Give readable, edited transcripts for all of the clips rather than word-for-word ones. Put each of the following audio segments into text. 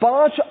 5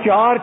4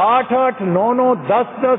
8-8, 9-9, 10-10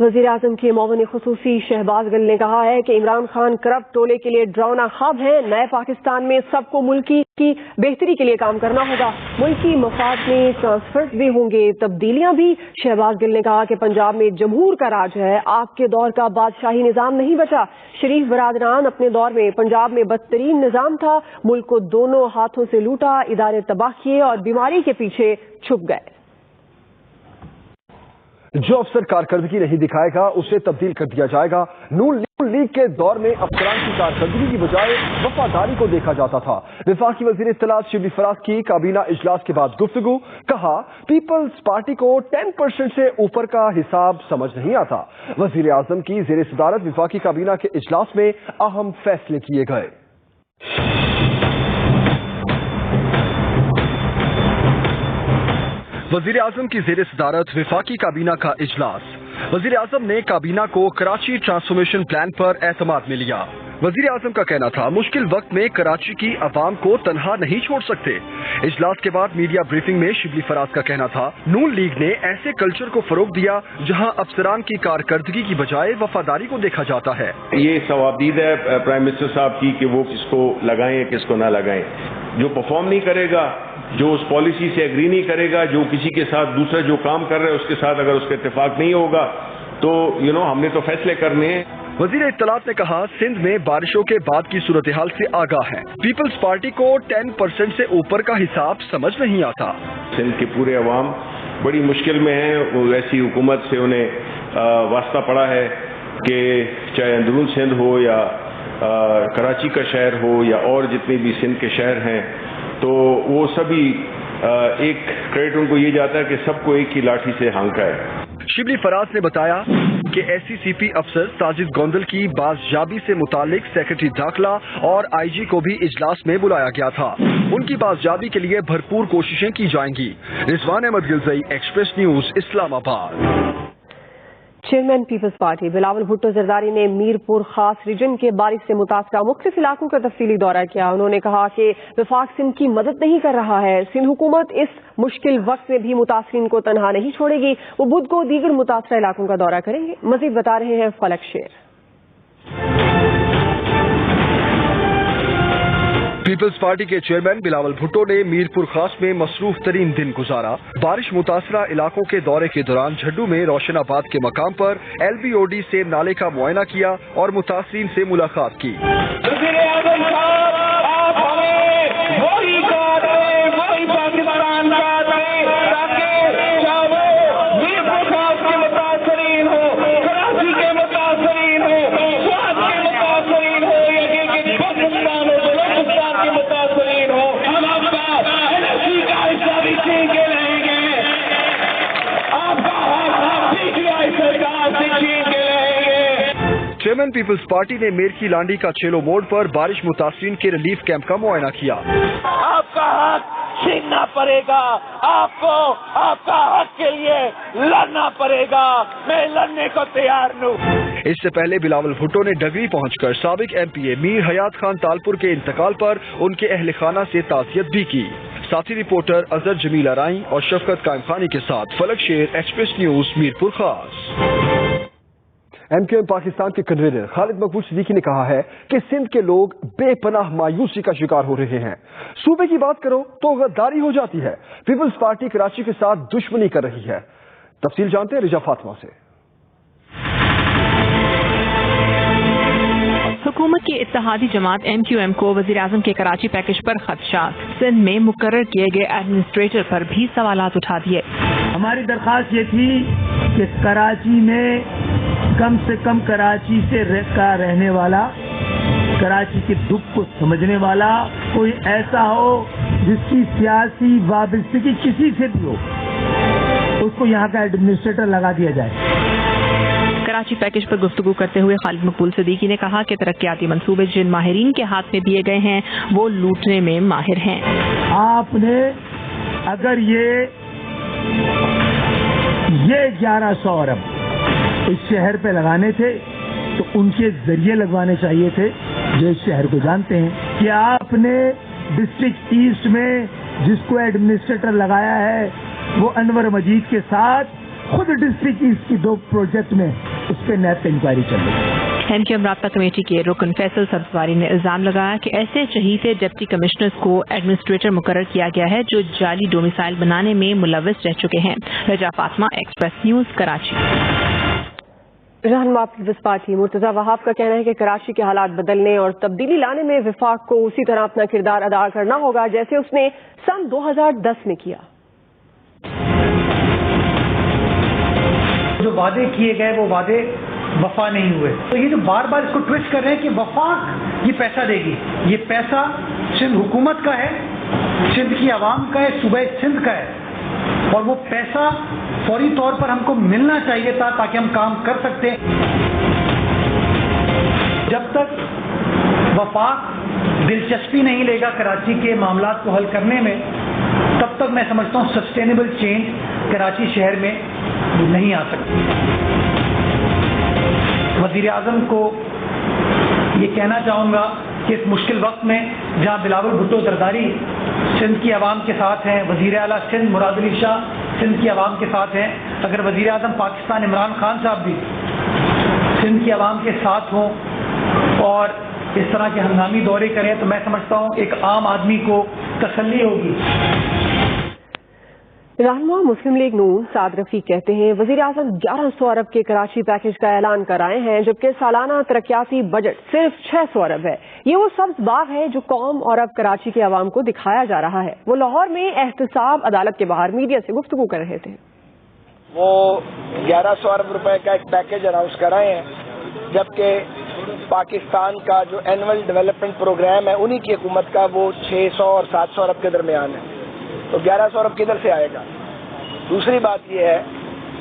وزیر اعظم کے معاون خصوصی شہباز گل نے کہا ہے کہ عمران خان کرپٹ ٹولے کے لیے ڈراؤنا خواب ہے. نئے پاکستان میں سب کو ملکی کی بہتری کے لیے کام کرنا ہوگا. ملکی مفاد میں ٹرانسفرز بھی ہوں گے، تبدیلیاں بھی. شہباز گل نے کہا کہ پنجاب میں جمہور کا راج ہے، آپ کے دور کا بادشاہی نظام نہیں بچا. شریف برادران اپنے دور میں پنجاب میں بدترین نظام تھا، ملک کو دونوں ہاتھوں سے لوٹا، ادارے تباہ کیے اور بیماری کے پیچھے چھپ گئے. جو افسر کارکردگی نہیں دکھائے گا اسے تبدیل کر دیا جائے گا. نون لیگ کے دور میں افسران کی کارکردگی کی بجائے وفاداری کو دیکھا جاتا تھا. وفاقی وزیر اطلاعات شبلی فراز کی کابینہ اجلاس کے بعد گفتگو. کہا پیپلز پارٹی کو 10% سے اوپر کا حساب سمجھ نہیں آتا. وزیر اعظم کی زیر صدارت وفاقی کابینہ کے اجلاس میں اہم فیصلے کیے گئے. وزیر اعظم کی زیر صدارت وفاقی کابینہ کا اجلاس. وزیر اعظم نے کابینہ کو کراچی ٹرانسفارمیشن پلان پر اعتماد میں لیا. وزیر اعظم کا کہنا تھا مشکل وقت میں کراچی کی عوام کو تنہا نہیں چھوڑ سکتے. اجلاس کے بعد میڈیا بریفنگ میں شبلی فراز کا کہنا تھا نون لیگ نے ایسے کلچر کو فروغ دیا جہاں افسران کی کارکردگی کی بجائے وفاداری کو دیکھا جاتا ہے. یہ ثوابدید ہے پرائم منسٹر صاحب کی کہ وہ کس کو لگائیں کس کو نہ لگائیں. جو پرفارم نہیں کرے گا، جو اس پالیسی سے ایگری نہیں کرے گا، جو کسی کے ساتھ دوسرا جو کام کر رہا ہے اس کے ساتھ اگر اس کا اتفاق نہیں ہوگا تو ہم نے تو فیصلے کرنے ہیں. وزیر اطلاعات نے کہا سندھ میں بارشوں کے بعد کی صورتحال سے آگاہ ہے. پیپلز پارٹی کو 10% سے اوپر کا حساب سمجھ نہیں آتا. سندھ کے پورے عوام بڑی مشکل میں ہیں. وہ ایسی حکومت سے انہیں واسطہ پڑا ہے کہ چاہے اندرون سندھ ہو یا کراچی کا شہر ہو یا اور جتنے بھی سندھ کے شہر ہیں، تو وہ سبھی ایک کریڈٹ ان کو یہ جاتا ہے کہ سب کو ایک ہی لاٹھی سے ہانکا ہے. شبلی فراز نے بتایا کہ ایس سی سی پی افسر ساجد گوندل کی بازیابی سے متعلق سیکرٹری داخلہ اور آئی جی کو بھی اجلاس میں بلایا گیا تھا. ان کی بازیابی کے لیے بھرپور کوششیں کی جائیں گی. Rizwan Ahmed Gulzai, Express News, Islamabad. Chairman Peoples Party Bilawal Bhutto Zardari نے میرپور خاص ریجن کے بارش سے متاثرہ مختلف علاقوں کا تفصیلی دورہ کیا. انہوں نے کہا کہ وفاق سندھ کی مدد نہیں کر رہا ہے. سندھ حکومت اس مشکل وقت میں بھی متاثرین کو تنہا نہیں چھوڑے گی. وہ بدھ کو دیگر متاثرہ علاقوں کا دورہ کریں گے. مزید بتا رہے ہیں فلک شیر. پیپلز پارٹی کے چیئرمین بلاول بھٹو نے میرپور خاص میں مصروف ترین دن گزارا. بارش متاثرہ علاقوں کے دورے کے دوران جھڈو میں روشن آباد کے مقام پر ایل بی او ڈی سے نالے کا معائنہ کیا اور متاثرین سے ملاقات کی. چیئرمین پیپلز پارٹی نے میرکی لانڈی کا چیلو موڑ پر بارش متاثرین کے ریلیف کیمپ کا معائنہ کیا. آپ کا حق چھیننا پڑے گا، آپ کو آپ کا حق کے لیے لڑنا پڑے گا. میں لڑنے کو تیار ہوں. اس سے پہلے بلاول بھٹو نے ڈگری پہنچ کر سابق ایم پی اے میر حیات خان تالپور کے انتقال پر ان کے اہل خانہ سے تعزیت بھی کی. ساتھی رپورٹر اظہر جمیل ارائیں اور شفقت قائم خانی کے ساتھ فلک شیر، ایکسپریس نیوز، میرپور خاص. ایم کیو ایم پاکستان کے کنوینر خالد مقبول صدیقی نے کہا ہے کہ سندھ کے لوگ بے پناہ مایوسی کا شکار ہو رہے ہیں. صوبے کی بات کرو تو غداری ہو جاتی ہے. پیپلز پارٹی کراچی کے ساتھ دشمنی کر رہی ہے. تفصیل جانتے ہیں رجا فاطمہ سے. حکومت کی اتحادی جماعت ایم کیو ایم کو وزیر اعظم کے کراچی پیکج پر خدشات. سندھ میں مقرر کیے گئے ایڈمنسٹریٹر پر بھی سوالات اٹھا دیے. ہماری درخواست یہ تھی کہ کراچی میں کم سے کم کراچی سے رہنے والا، کراچی کے دکھ کو سمجھنے والا کوئی ایسا ہو جس کی سیاسی وابستگی کسی سے بھی ہو، اس کو یہاں کا ایڈمنسٹریٹر لگا دیا جائے. کراچی پیکج پر گفتگو کرتے ہوئے خالد مقبول صدیقی نے کہا کہ ترقیاتی منصوبے جن ماہرین کے ہاتھ میں دیے گئے ہیں وہ لوٹنے میں ماہر ہیں. آپ نے اگر یہ 1100 ارب اس شہر پہ لگانے تھے تو ان کے ذریعے لگوانے چاہیے تھے جو اس شہر کو جانتے ہیں. کہ آپ نے ڈسٹرکٹ ایسٹ میں جس کو ایڈمنسٹریٹر لگایا ہے وہ انور مجید کے ساتھ خود ڈسٹرکٹ ایسٹ کی 2 پروجیکٹ میں اس پہ نیب پہ انکوائری چل رہی ہے۔ MQM رابطہ کمیٹی کے رکن فیصل سبزواری نے الزام لگایا کہ ایسے چہیتے ڈپٹی کمشنرز کو ایڈمنسٹریٹر مقرر کیا گیا ہے جو جعلی ڈومیسائل بنانے میں ملوث رہ چکے ہیں۔ رجا فاطمہ، ایکسپریس نیوز، کراچی۔ رہنما پیپلز پارٹی مرتضی وہاب کا کہنا ہے کہ کراچی کے حالات بدلنے اور تبدیلی لانے میں وفاق کو اسی طرح اپنا کردار ادا کرنا ہوگا جیسے اس نے سن 2010 میں کیا۔ جو وعدے کیے گئے وہ وعدے وفا نہیں ہوئے، تو یہ جو بار بار اس کو ٹویسٹ کر رہے ہیں کہ وفاق یہ پیسہ دے گی، یہ پیسہ سندھ حکومت کا ہے، سندھ کی عوام کا ہے، صوبہ سندھ کا ہے، اور وہ پیسہ فوری طور پر ہم کو ملنا چاہیے تھا تاکہ ہم کام کر سکتے ہیں۔ جب تک وفاق دلچسپی نہیں لے گا کراچی کے معاملات کو حل کرنے میں، تب تک میں سمجھتا ہوں سسٹینیبل چینج کراچی شہر میں نہیں آ سکتی۔ وزیر اعظم کو یہ کہنا چاہوں گا کہ اس مشکل وقت میں جہاں بلاول بھٹو زرداری سندھ کی عوام کے ساتھ ہیں، وزیر اعلیٰ سندھ مراد علی شاہ سندھ کی عوام کے ساتھ ہیں، اگر وزیر اعظم پاکستان عمران خان صاحب بھی سندھ کی عوام کے ساتھ ہوں اور اس طرح کے ہنگامی دورے کریں تو میں سمجھتا ہوں ایک عام آدمی کو تسلی ہوگی۔ رہنما مسلم لیگ نون سعد رفیق کہتے ہیں وزیر اعظم 1100 ارب کے کراچی پیکج کا اعلان کرائے ہیں جبکہ سالانہ ترقیاتی بجٹ صرف 600 ارب ہے۔ یہ وہ سبز باغ ہے جو قوم اور اب کراچی کے عوام کو دکھایا جا رہا ہے۔ وہ لاہور میں احتساب عدالت کے باہر میڈیا سے گفتگو کر رہے تھے۔ وہ 1100 ارب روپے کا ایک پیکج اناؤنس کرائے ہیں جبکہ پاکستان کا جو اینول ڈیولپمنٹ پروگرام ہے انہی کی حکومت کا وہ 600 اور 700 ارب کے درمیان ہے، تو 1100 ارب کدھر سے آئے گا؟ دوسری بات یہ ہے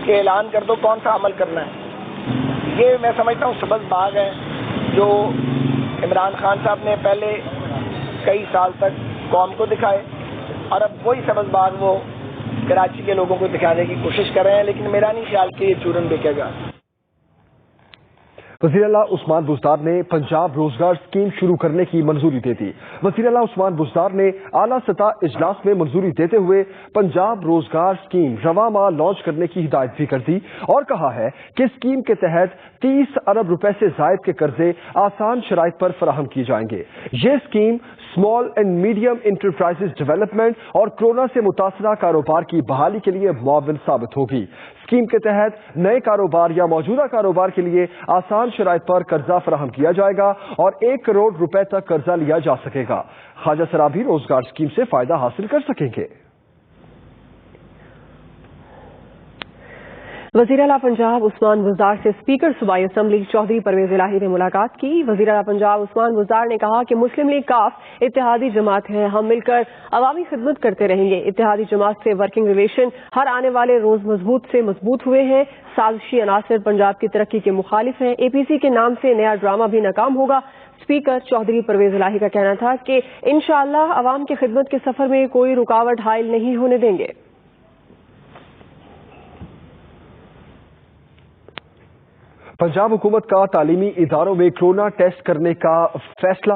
کہ اعلان کر دو کون سا عمل کرنا ہے۔ یہ میں سمجھتا ہوں سبز باغ ہے جو عمران خان صاحب نے پہلے کئی سال تک قوم کو دکھائے اور اب وہی سبز باغ وہ کراچی کے لوگوں کو دکھانے کی کوشش کر رہے ہیں، لیکن میرا نہیں خیال کہ یہ چورن بکے گا۔ وزیر اعلیٰ عثمان بزدار نے پنجاب روزگار اسکیم شروع کرنے کی منظوری دے دی۔ وزیر اعلیٰ عثمان بزدار نے اعلیٰ سطح اجلاس میں منظوری دیتے ہوئے پنجاب روزگار اسکیم رواں ماہ لانچ کرنے کی ہدایت بھی کر دی اور کہا ہے کہ اسکیم کے تحت 30 ارب روپے سے زائد کے قرضے آسان شرائط پر فراہم کیے جائیں گے۔ یہ scheme small and medium enterprises development اور کورونا سے متاثرہ کاروبار کی بحالی کے لیے معاون ثابت ہوگی۔ اسکیم کے تحت نئے کاروبار یا موجودہ کاروبار کے لیے آسان شرائط پر قرضہ فراہم کیا جائے گا اور 1 کروڑ روپے تک قرضہ لیا جا سکے گا۔ خواجہ سرا بھی روزگار اسکیم سے فائدہ حاصل کر سکیں گے۔ وزیر اعلیٰ پنجاب عثمان بزدار سے اسپیکر صوبائی اسمبلی چودھری پرویز الہی نے ملاقات کی۔ وزیر اعلیٰ پنجاب عثمان بزدار نے کہا کہ مسلم لیگ کاف اتحادی جماعت ہے، ہم مل کر عوامی خدمت کرتے رہیں گے۔ اتحادی جماعت سے ورکنگ ریلیشن ہر آنے والے روز مضبوط ہوئے ہیں۔ سازشی عناصر پنجاب کی ترقی کے مخالف ہیں۔ اے پی سی کے نام سے نیا ڈرامہ بھی ناکام ہوگا۔ اسپیکر چودھری پرویز الہی کا کہنا تھا کہ انشاءاللہ عوام کی خدمت کے سفر میں کوئی رکاوٹ حائل نہیں ہونے دیں گے۔ پنجاب حکومت کا تعلیمی اداروں میں کورونا ٹیسٹ کرنے کا فیصلہ،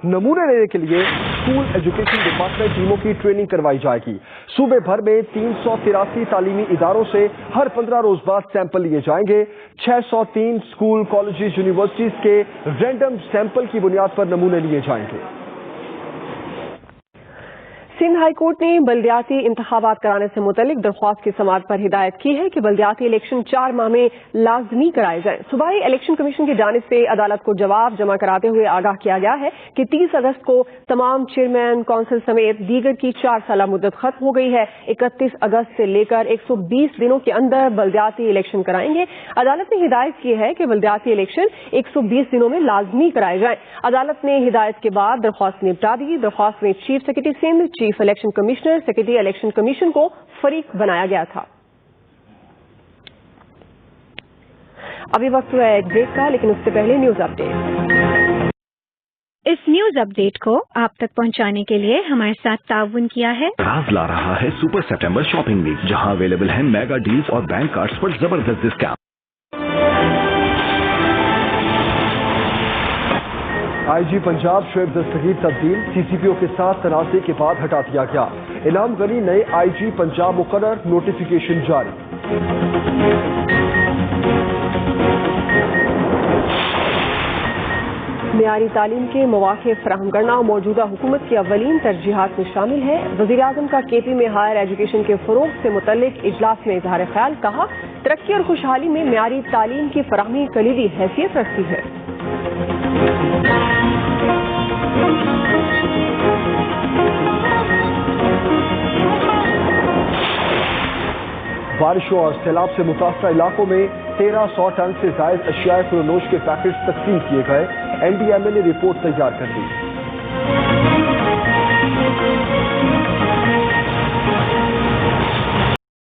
نمونے لینے کے لیے اسکول ایجوکیشن ڈپارٹمنٹ ٹیموں کی ٹریننگ کروائی جائے گی۔ صوبے بھر میں 383 تعلیمی اداروں سے ہر 15 روز بعد سیمپل لیے جائیں گے۔ 603 اسکول، کالجز، یونیورسٹیز کے رینڈم سیمپل کی بنیاد پر نمونے لیے جائیں گے۔ سندھ ہائی کورٹ نے بلدیاتی انتخابات کرانے سے متعلق درخواست کی سماعت پر ہدایت کی ہے کہ بلدیاتی الیکشن 4 ماہ میں لازمی کرائے جائیں۔ صوبائی الیکشن کمیشن کی جانب سے عدالت کو جواب جمع کراتے ہوئے آگاہ کیا گیا ہے کہ 30 اگست کو تمام چیئرمین، کونسل سمیت دیگر کی 4 سالہ مدت ختم ہو گئی ہے۔ 31 اگست سے لے کر 120 دنوں کے اندر بلدیاتی الیکشن کرائیں گے۔ عدالت نے ہدایت کی ہے کہ بلدیاتی الیکشن 120 دنوں میں لازمی کرائے جائیں۔ عدالت نے ہدایت کے بعد درخواست نپٹا دی۔ درخواست میں chief secretary Sindh, chief election commissioner, secretary election commission کو فریق بنایا گیا تھا۔ ابھی وقت ہوا ہے ایک بریک کا، لیکن اس سے پہلے نیوز اپ ڈیٹ۔ اس نیوز اپ ڈیٹ کو آپ تک پہنچانے کے لیے ہمارے ساتھ تعاون کیا ہے راز لا رہا ہے سپر سپٹمبر شاپنگ ویک، جہاں اویلیبل ہے میگا ڈیلز اور بینک کارڈز پر زبردست ڈسکاؤنٹ۔ آئی جی پنجاب شعیب دستگیر تبدیل، سی سی پی او کے ساتھ تنازع کے بعد ہٹا دیا گیا۔ انعام غنی نئے آئی جی پنجاب مقرر، نوٹیفیکیشن جاری۔ معیاری تعلیم کے مواقع فراہم کرنا موجودہ حکومت کی اولین ترجیحات میں شامل ہے. وزیر اعظم کا کے پی میں ہائر ایجوکیشن کے فروغ سے متعلق اجلاس میں اظہار خیال. کہا ترقی اور خوشحالی میں معیاری تعلیم کی فراہمی کلیدی حیثیت رکھتی ہے. بارشوں اور سیلاب سے متاثرہ علاقوں میں 1300 ٹن سے زائد اشیاء فروغ کے پیکٹس تقسیم کیے گئے. این ڈی ایم اے نے رپورٹ تیار کر دی.